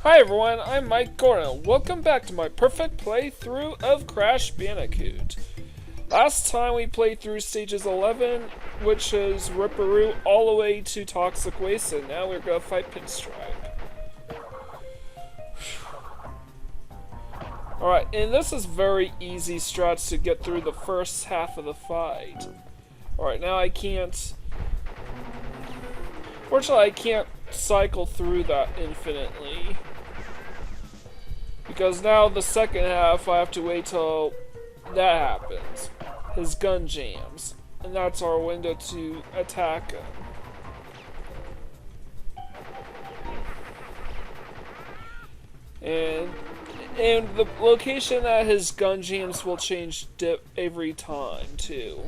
Hi everyone, I'm Mike Gordon. Welcome back to my perfect playthrough of Crash Bandicoot. Last time we played through stages 11, which is Ripperoo, all the way to Toxic Waste, and now we're gonna fight Pinstripe. Alright, and this is very easy strats to get through the first half of the fight. Alright, now I can't... Fortunately, I can't cycle through that infinitely. Because now the second half, I have to wait till that happens. His gun jams. And that's our window to attack him. And the location that his gun jams will change every time, too.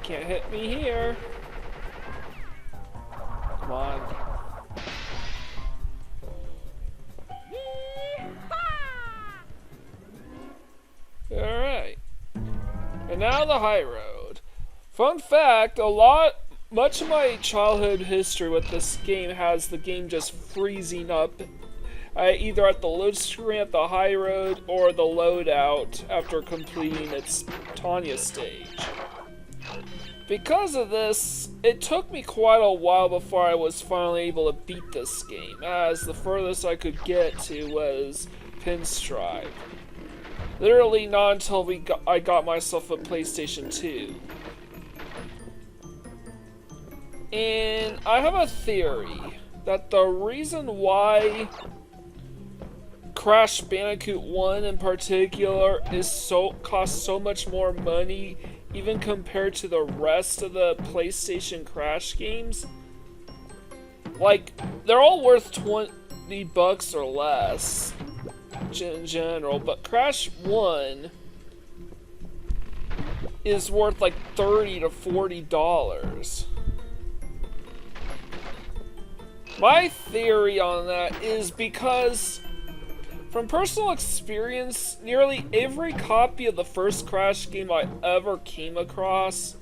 Can't hit me here. Come on. Alright. And now the high road. Fun fact, much of my childhood history with this game has the game just freezing up. Either at the load screen at the high road or the loadout after completing its Tanya stage. Because of this, it took me quite a while before I was finally able to beat this game, as the furthest I could get to was Pinstripe. Literally not until I got myself a PlayStation 2. And I have a theory that the reason why Crash Bandicoot 1 in particular costs so much more money even compared to the rest of the PlayStation Crash games. Like, they're all worth $20 or less in general, but Crash 1 is worth like $30 to $40. My theory on that is because, from personal experience, nearly every copy of the first Crash game I ever came across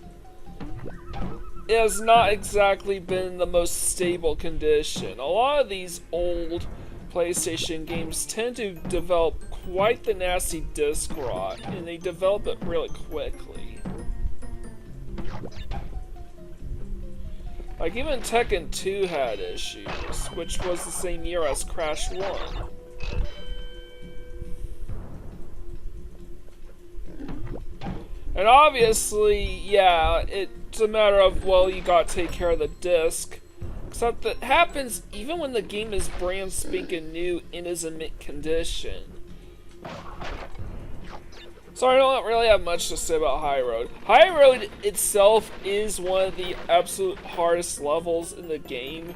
has not exactly been in the most stable condition. A lot of these old PlayStation games tend to develop quite the nasty disc rot, and they develop it really quickly. Like, even Tekken 2 had issues, which was the same year as Crash 1. And obviously, yeah, it's a matter of, well, you gotta take care of the disc. Except that happens even when the game is brand spanking new and is in mint condition. So I don't really have much to say about High Road. High Road itself is one of the absolute hardest levels in the game.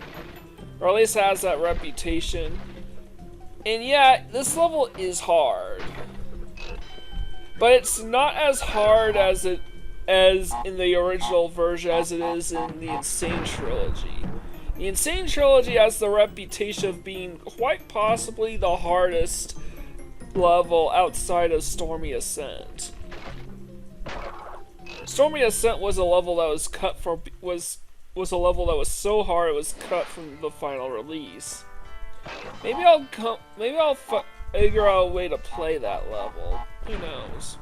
Or at least has that reputation. And yeah, this level is hard. But it's not as hard as in the original version as it is in the Insane Trilogy. The Insane Trilogy has the reputation of being quite possibly the hardest level outside of Stormy Ascent. Stormy Ascent was a level that was cut from was a level that was so hard it was cut from the final release. Maybe I'll figure out a way to play that level. Who knows?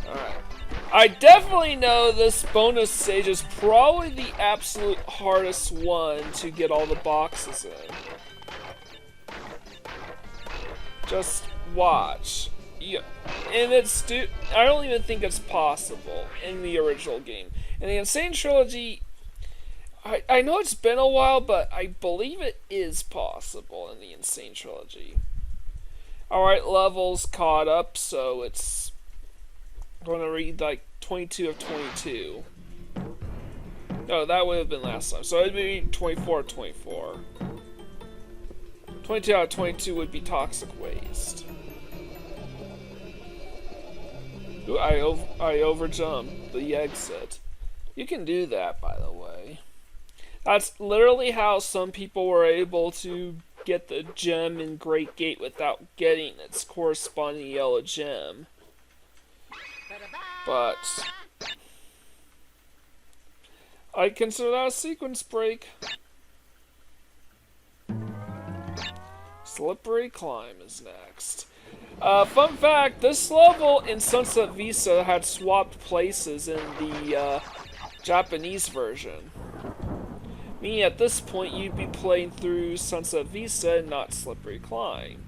Alright. I definitely know this bonus stage is probably the absolute hardest one to get all the boxes in. Just watch. Yeah. And I don't even think it's possible in the original game. In the Insane Trilogy, I know it's been a while, but I believe it is possible in the Insane Trilogy. Alright, levels caught up, so it's going to read like 22 of 22. No, that would have been last time, so it'd be 24 of 24. 22 out of 22 would be Toxic Waste. Ooh, I overjumped the exit. You can do that, by the way. That's literally how some people were able to get the gem in Great Gate without getting its corresponding yellow gem. But I consider that a sequence break. Slippery Climb is next. Fun fact, this level in Sunset Visa had swapped places in the Japanese version. Meaning at this point you'd be playing through Sunset Visa and not Slippery Climb.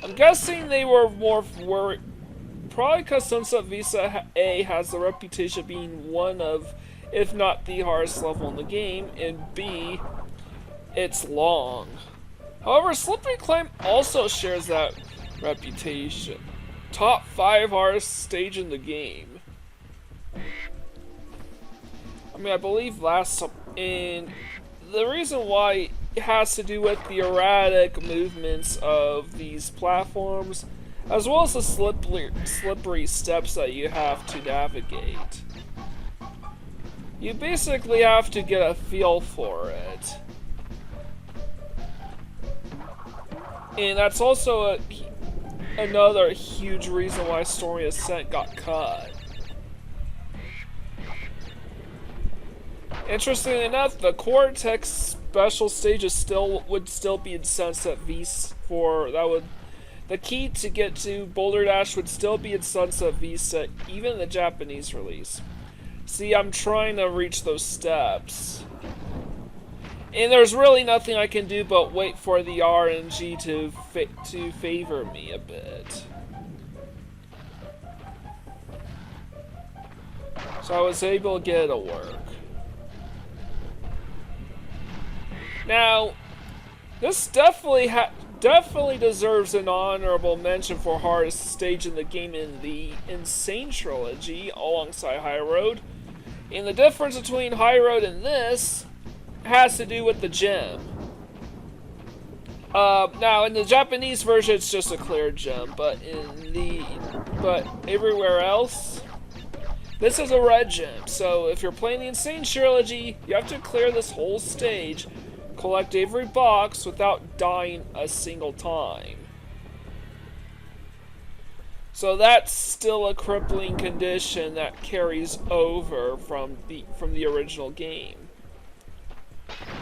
I'm guessing they were more worried, probably because Sunset Visa A has the reputation of being one of, if not the hardest level in the game, and B, it's long. However, Slippery Climb also shares that reputation. Top 5 hardest stage in the game. I mean, I believe and the reason why it has to do with the erratic movements of these platforms, as well as the slippery steps that you have to navigate. You basically have to get a feel for it. And that's also another huge reason why Stormy Ascent got cut. Interestingly enough, the Cortex special stages would still be in Sunset Visa the key to get to Boulder Dash would still be in Sunset Visa, even the Japanese release. See, I'm trying to reach those steps. And there's really nothing I can do but wait for the RNG to favor me a bit. So I was able to get it to work. Now, this definitely deserves an honorable mention for hardest stage in the game in the Insane Trilogy alongside High Road. And the difference between High Road and this has to do with the gem. Now in the Japanese version it's just a clear gem, but everywhere else this is a red gem. So if you're playing the Insane Trilogy, you have to clear this whole stage, collect every box without dying a single time. So that's still a crippling condition that carries over from the original game.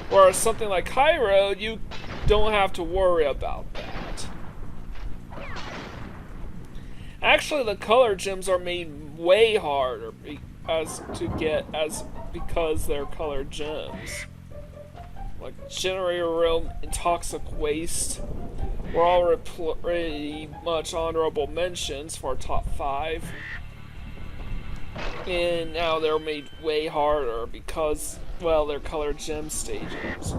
Whereas something like High Road, you don't have to worry about that. Actually, the color gems are made way harder because they're colored gems. Like Generator Room and Toxic Waste were all pretty much honorable mentions for top 5. And now they're made way harder because, well, they're colored gem stages.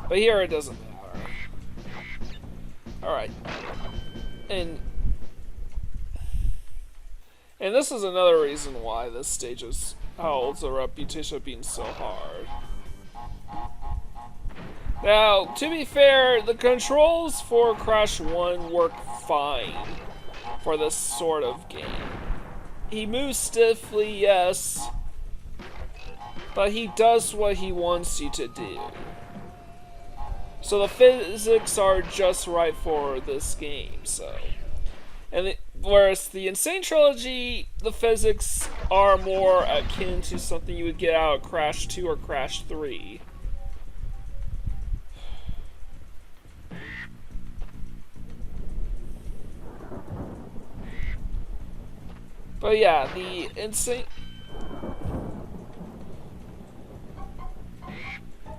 But here it doesn't matter. Alright. And this is another reason why this stage holds a reputation of being so hard. Now, to be fair, the controls for Crash 1 work fine for this sort of game. He moves stiffly, yes, but he does what he wants you to do. So the physics are just right for this game, so. Whereas the Insane Trilogy, the physics are more akin to something you would get out of Crash 2 or Crash 3. But yeah, the Insane...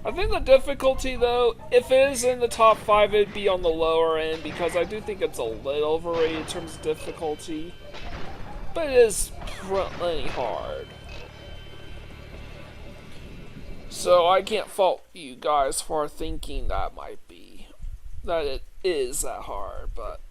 I think the difficulty, though, if it is in the top 5, it'd be on the lower end, because I do think it's a little overrated in terms of difficulty. But it is plenty hard. So I can't fault you guys for thinking that it is that hard, but...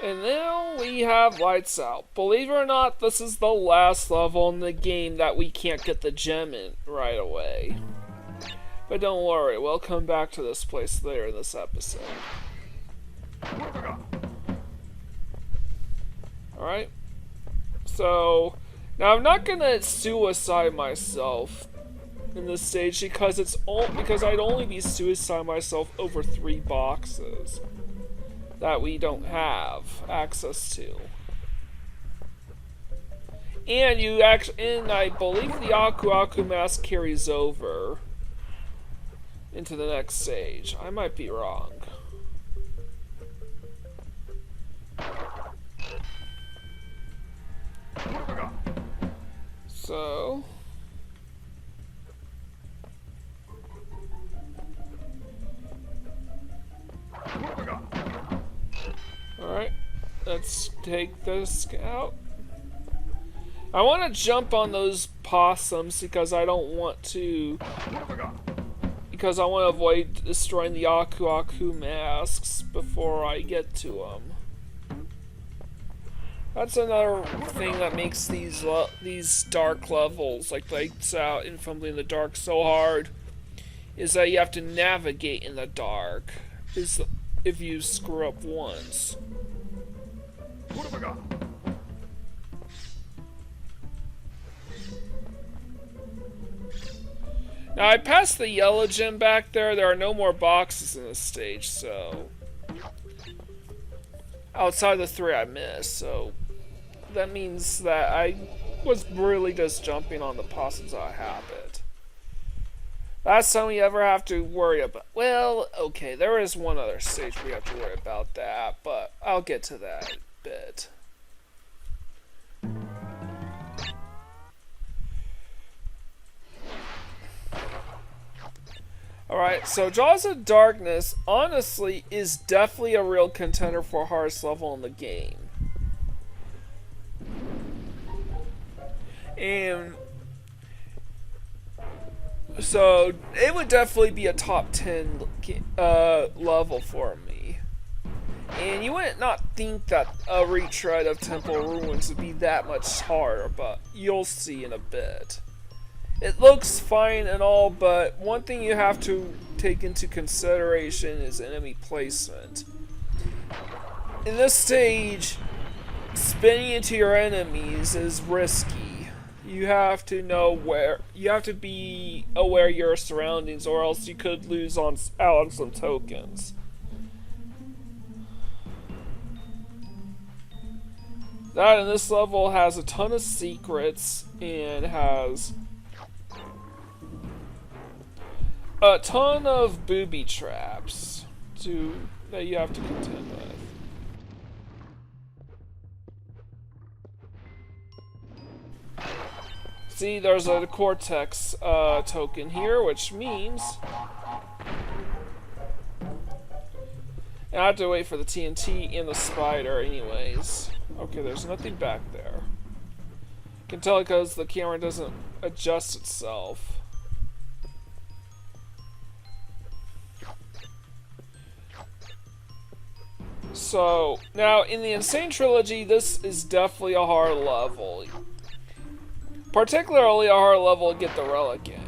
And now we have Lights Out. Believe it or not, this is the last level in the game that we can't get the gem in right away. But don't worry, we'll come back to this place later in this episode. Alright. So, now I'm not gonna suicide myself in this stage because because I'd only be suiciding myself over 3 boxes that we don't have access to. And I believe the Aku Aku mask carries over into the next stage. I might be wrong. So alright, let's take this out. I want to jump on those possums because I don't want to, because I want to avoid destroying the Aku Aku masks before I get to them. That's another thing that makes these dark levels, like Lights Out and Fumbling in the Dark, so hard, is that you have to navigate in the dark. If you screw up once. Now I passed the yellow gem back there. There are no more boxes in this stage, so outside the 3 I missed, so that means that I was really just jumping on the possums out of habit. Last time we ever have to worry about, well, okay, there is one other stage we have to worry about that, but I'll get to that bit. Alright, so Jaws of Darkness, honestly, is definitely a real contender for hardest level in the game. And so it would definitely be a top 10 level for me. And you wouldn't not think that a retread of Temple Ruins would be that much harder, but you'll see in a bit. It looks fine and all, but one thing you have to take into consideration is enemy placement. In this stage, spinning into your enemies is risky. You have to be aware of your surroundings, or else you could lose out on some tokens. That in this level has a ton of secrets and has a ton of booby traps that you have to contend with. See, there's a Cortex token here, which means I have to wait for the TNT and the spider anyways. Okay, there's nothing back there. You can tell because the camera doesn't adjust itself. So, now in the Insane Trilogy, this is definitely a hard level. Particularly a hard level to get the relic in.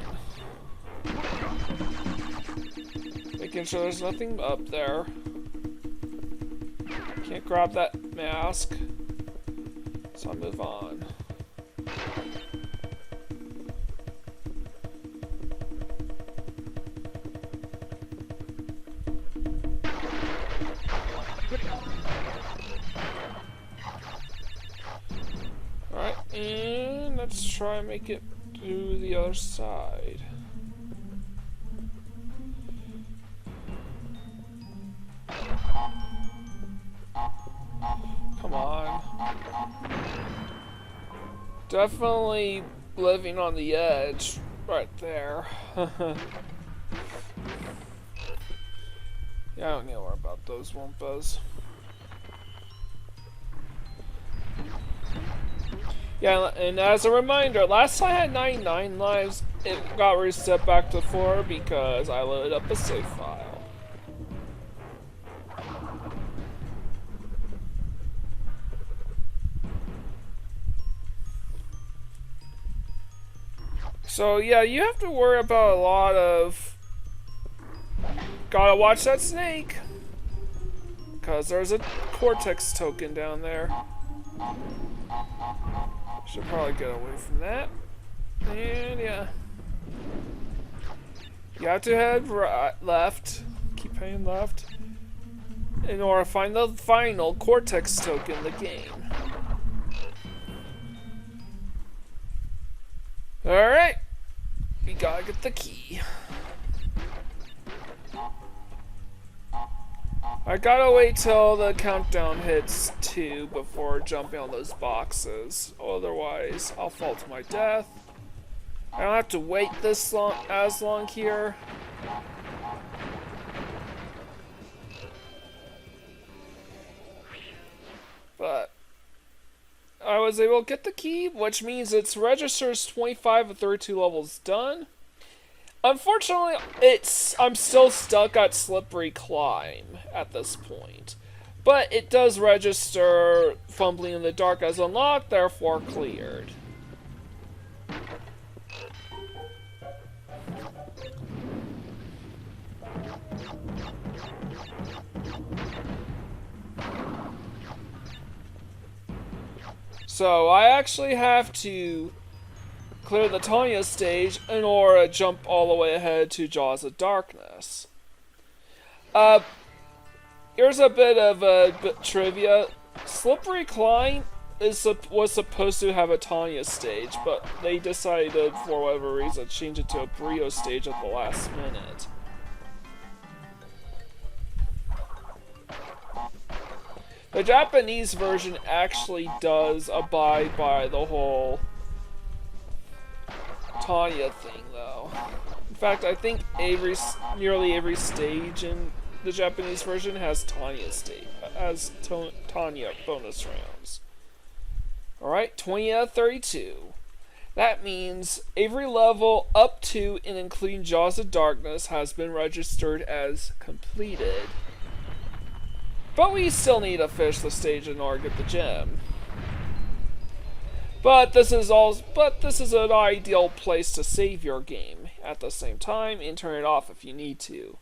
Making sure there's nothing up there. Can't grab that mask. So I'll move on. Alright, and let's try and make it to the other side. Come on. Definitely living on the edge right there. Yeah, I don't know more about those Wumpas. Yeah, and as a reminder, last time I had 99 lives, it got reset back to 4 because I loaded up a save file. So yeah, you have to worry about a lot of... Gotta watch that snake! Because there's a Cortex token down there. Should probably get away from that. And yeah. You have to head left. Keep heading left. In order to find the final Cortex token in the game. Alright. We gotta get the key. I gotta wait till the countdown hits 2 before jumping on those boxes. Otherwise, I'll fall to my death. I don't have to wait this long here. But I was able to get the key, which means it's registers 25 of 32 levels done. Unfortunately, I'm still stuck at Slippery Climb at this point. But it does register Fumbling in the Dark as unlocked, therefore cleared. So I actually have to clear the Tanya stage in order to jump all the way ahead to Jaws of Darkness. Here's a bit of trivia. Slippery Climb was supposed to have a Tanya stage, but they decided, for whatever reason, to change it to a Brio stage at the last minute. The Japanese version actually does abide by the whole Tanya thing, though. In fact, I think nearly every stage in the Japanese version has Tanya Tanya bonus rounds. Alright, 20 out of 32. That means every level up to and including Jaws of Darkness has been registered as completed. But we still need to finish the stage in order to get the gem. But this is an ideal place to save your game at the same time and turn it off if you need to.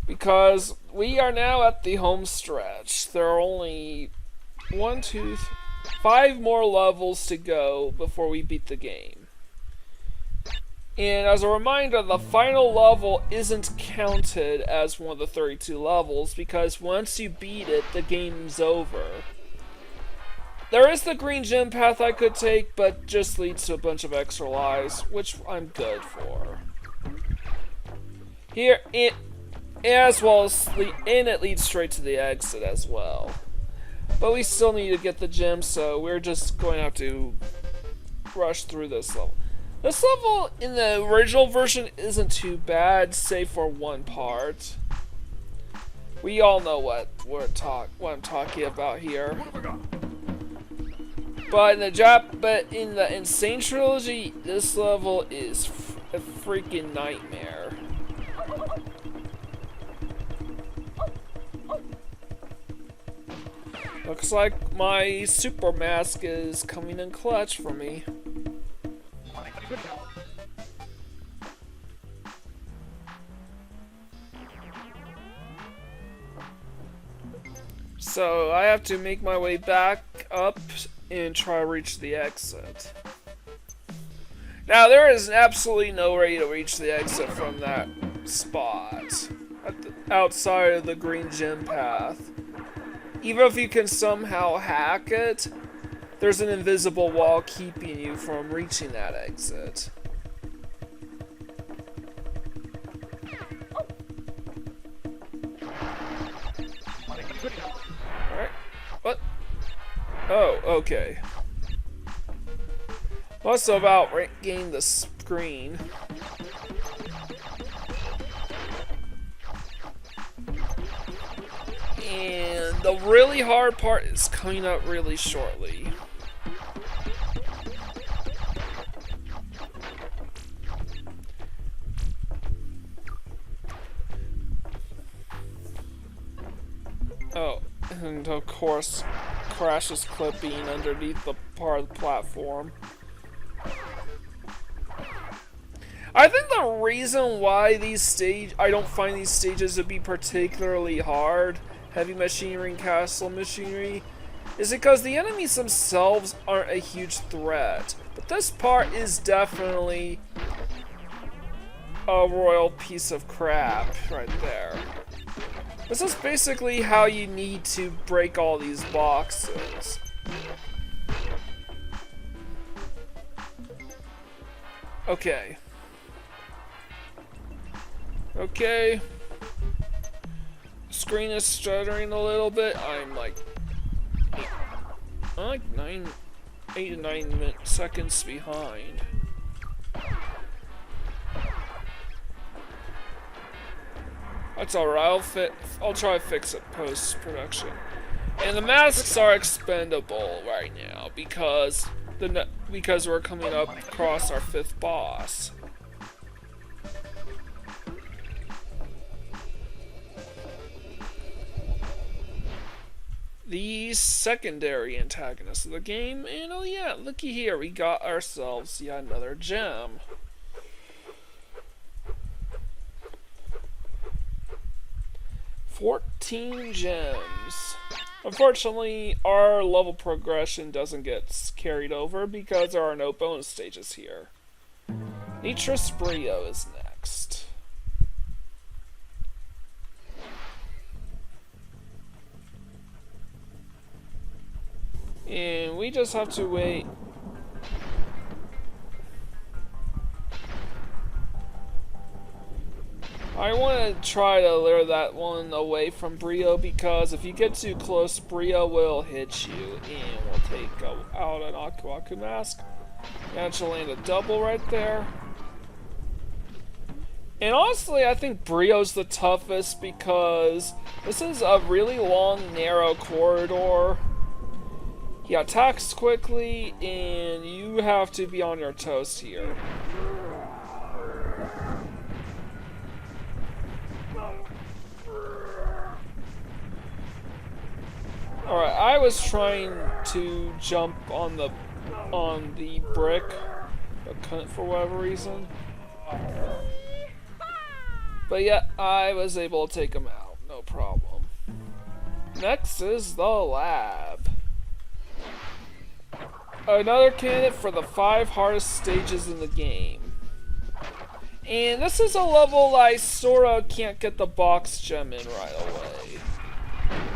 Because we are now at the home stretch. There are only 5 more levels to go before we beat the game. And as a reminder, the final level isn't counted as one of the 32 levels because once you beat it, the game's over. There is the green gem path I could take, but just leads to a bunch of extra lives, which I'm good for. Here, it leads straight to the exit as well. But we still need to get the gem, so we're just going to have to rush through this level. This level in the original version isn't too bad, save for one part. We all know what I'm talking about here. But in the Insane Trilogy, this level is a freaking nightmare. Looks like my super mask is coming in clutch for me. So I have to make my way back up and try to reach the exit. Now there is absolutely no way to reach the exit from that spot outside of the green gem path. Even if you can somehow hack it, there's an invisible wall keeping you from reaching that exit. Alright. What? Oh, okay. What's about gaining the screen? And the really hard part is coming up really shortly. Oh, and of course, Crash is clipping underneath the part of the platform. I think the reason why I don't find these stages to be particularly hard, Heavy Machinery and Castle Machinery, is because the enemies themselves aren't a huge threat. But this part is definitely a royal piece of crap right there. This is basically how you need to break all these boxes. Okay. Okay. Screen is stuttering a little bit. I'm like 8 to 9 seconds behind. That's alright. I'll try to fix it post-production. And the masks are expendable right now because we're coming up across our 5th boss. The secondary antagonist of the game, and oh yeah, looky here, we got ourselves yet another gem. $14 gems. Unfortunately, our level progression doesn't get carried over because there are no bonus stages here. Nitrous Brio is next. And we just have to wait. I want to try to lure that one away from Brio because if you get too close, Brio will hit you and will take out an Aku Aku mask. And she'll land a double right there. And honestly, I think Brio's the toughest because this is a really long, narrow corridor. He attacks quickly, and you have to be on your toes here. Alright, I was trying to jump on the brick, but couldn't for whatever reason. But yeah, I was able to take him out, no problem. Next is the lab. Another candidate for the 5 hardest stages in the game. And this is a level I sorta can't get the box gem in right away.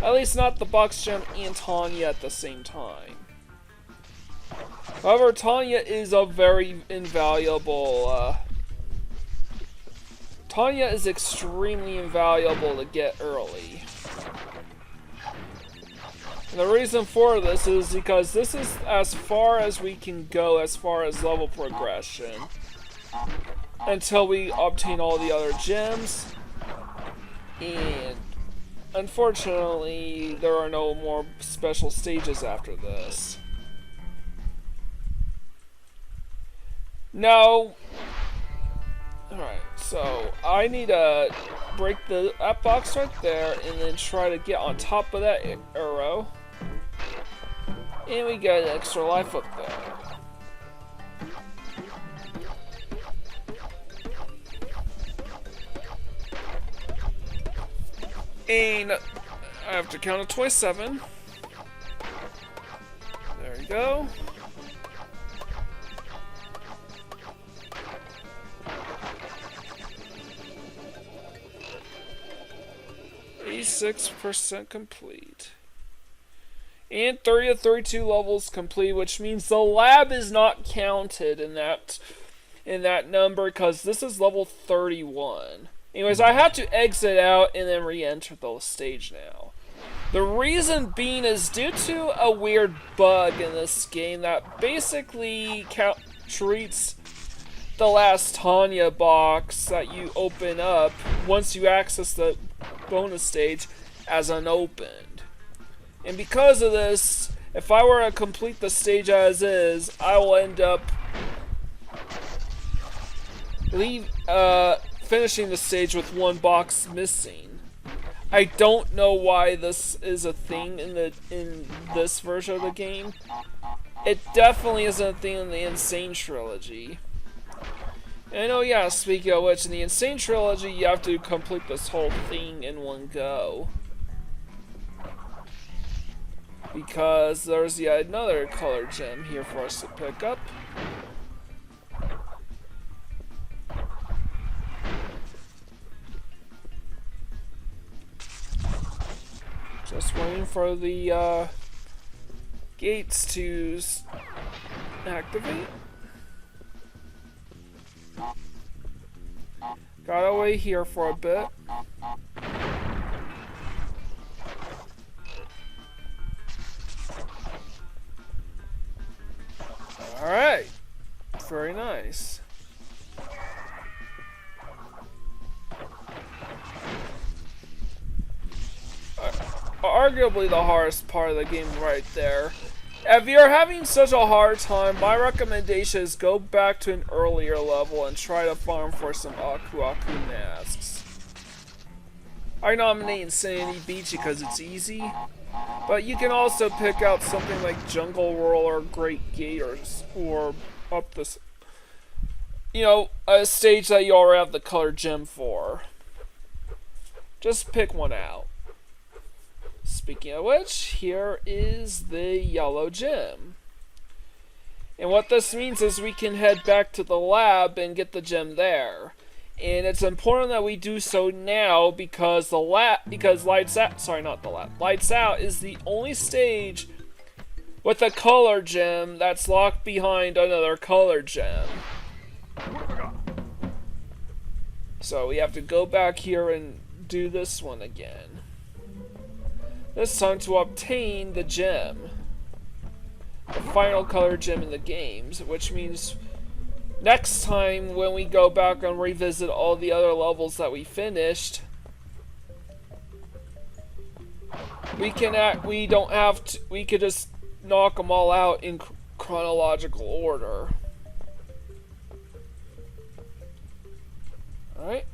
At least not the box gem and Tanya at the same time. However, Tanya is a very invaluable, Tanya is extremely invaluable to get early. And the reason for this is because this is as far as we can go as far as level progression until we obtain all the other gems. And unfortunately, there are no more special stages after this. No. Alright, so I need to break that box right there and then try to get on top of that arrow. And we got an extra life up there. And I have to count to 27. There you go. %complete. And 30 to 32 levels complete, which means the lab is not counted in that number because this is level 31. Anyways, I have to exit out and then re-enter the stage now. The reason being is due to a weird bug in this game that basically treats the last Tanya box that you open up once you access the bonus stage as unopened. And because of this, if I were to complete the stage as is, I will end up finishing the stage with one box missing. I don't know why this is a thing in this version of the game. It definitely isn't a thing in the Insane Trilogy. And oh yeah, speaking of which, in the Insane Trilogy, you have to complete this whole thing in one go. Because there's yet another color gem here for us to pick up. Just waiting for the gates to activate. Gotta wait here for a bit. Alright. Very nice. Arguably the hardest part of the game right there. If you're having such a hard time, my recommendation is go back to an earlier level and try to farm for some Aku Aku masks. I nominate Insanity Beach because it's easy, but you can also pick out something like Jungle Whirl or Great Gate or up this, you know, a stage that you already have the colored gem for. Just pick one out. Speaking of which, here is the yellow gem. And what this means is we can head back to the lab and get the gem there. And it's important that we do so now because Lights Out is the only stage with a color gem that's locked behind another color gem. So we have to go back here and do this one again. This time to obtain the gem. The final color gem in the games, which means next time when we go back and revisit all the other levels that we finished, we could just knock them all out in chronological order. Alright.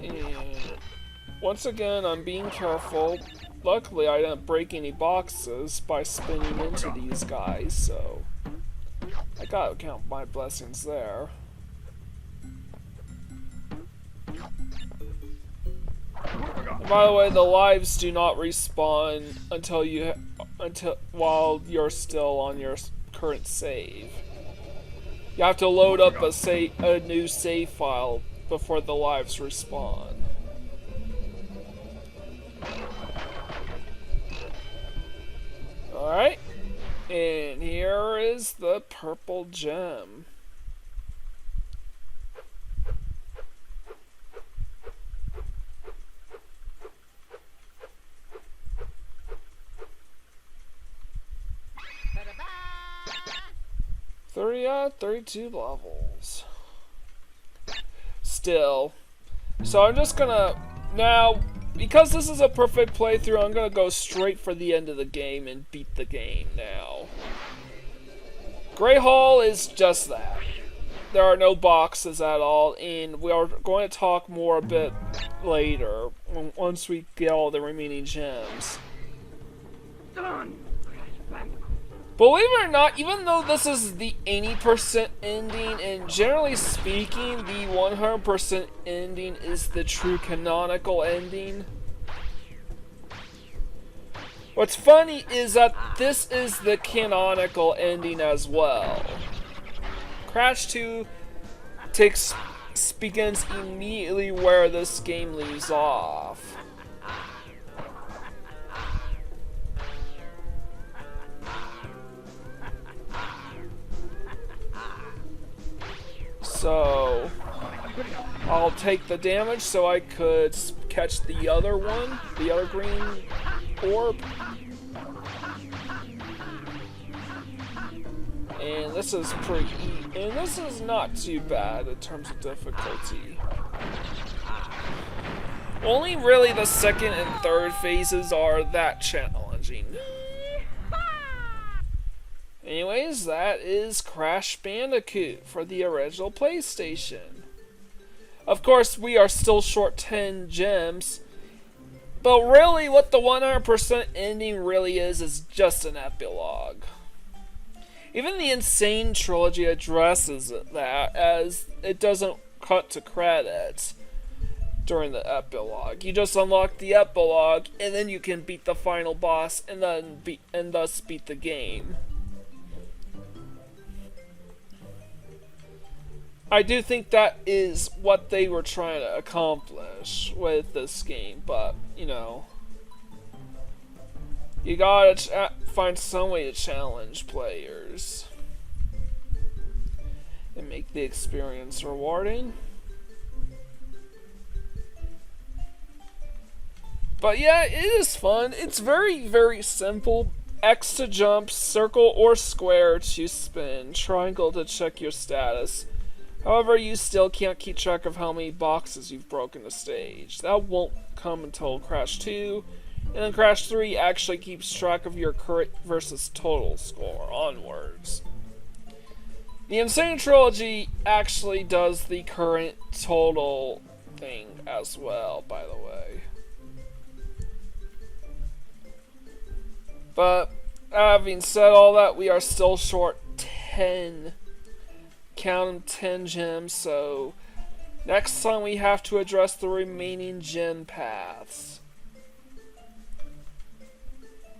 And once again, I'm being careful. Luckily, I didn't break any boxes by spinning into these guys, so I gotta count my blessings there. And by the way, the lives do not respawn while you're still on your current save. You have to load up a new save file before the lives respawn. Alright, and here is the purple gem. Yeah, 32 levels. Still. So I'm just gonna, now, because this is a perfect playthrough, I'm gonna go straight for the end of the game and beat the game now. Great Hall is just that. There are no boxes at all, and we are going to talk more a bit later, once we get all the remaining gems. Done. Believe it or not, even though this is the 80% ending, and generally speaking, the 100% ending is the true canonical ending. What's funny is that this is the canonical ending as well. Crash 2 begins immediately where this game leaves off. So I'll take the damage so I could catch the other one, the other green orb. And this is this is not too bad in terms of difficulty. Only really the second and third phases are that challenging. Anyways, that is Crash Bandicoot for the original PlayStation. Of course, we are still short 10 gems, but really what the 100% ending really is just an epilogue. Even the Insane Trilogy addresses that, as it doesn't cut to credits. during the epilogue. You just unlock the epilogue, and then you can beat the final boss, and thus beat the game. I do think that is what they were trying to accomplish with this game, but, you know, you gotta find some way to challenge players and make the experience rewarding. But yeah, it is fun. It's very, very simple. X to jump, circle or square to spin, triangle to check your status. However, you still can't keep track of how many boxes you've broken the stage. That won't come until Crash 2, and then Crash 3 actually keeps track of your current versus total score onwards. The Insane Trilogy actually does the current total thing as well, by the way. But, having said all that, we are still short 10. Count them 10 gems, so next time we have to address the remaining gem paths.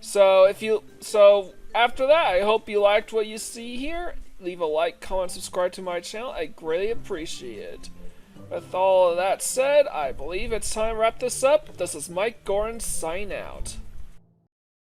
So after that, I hope you liked what you see here. Leave a like, comment, subscribe to my channel. I greatly appreciate it. With all of that said, I believe it's time to wrap this up. This is Mike Gorin, sign out.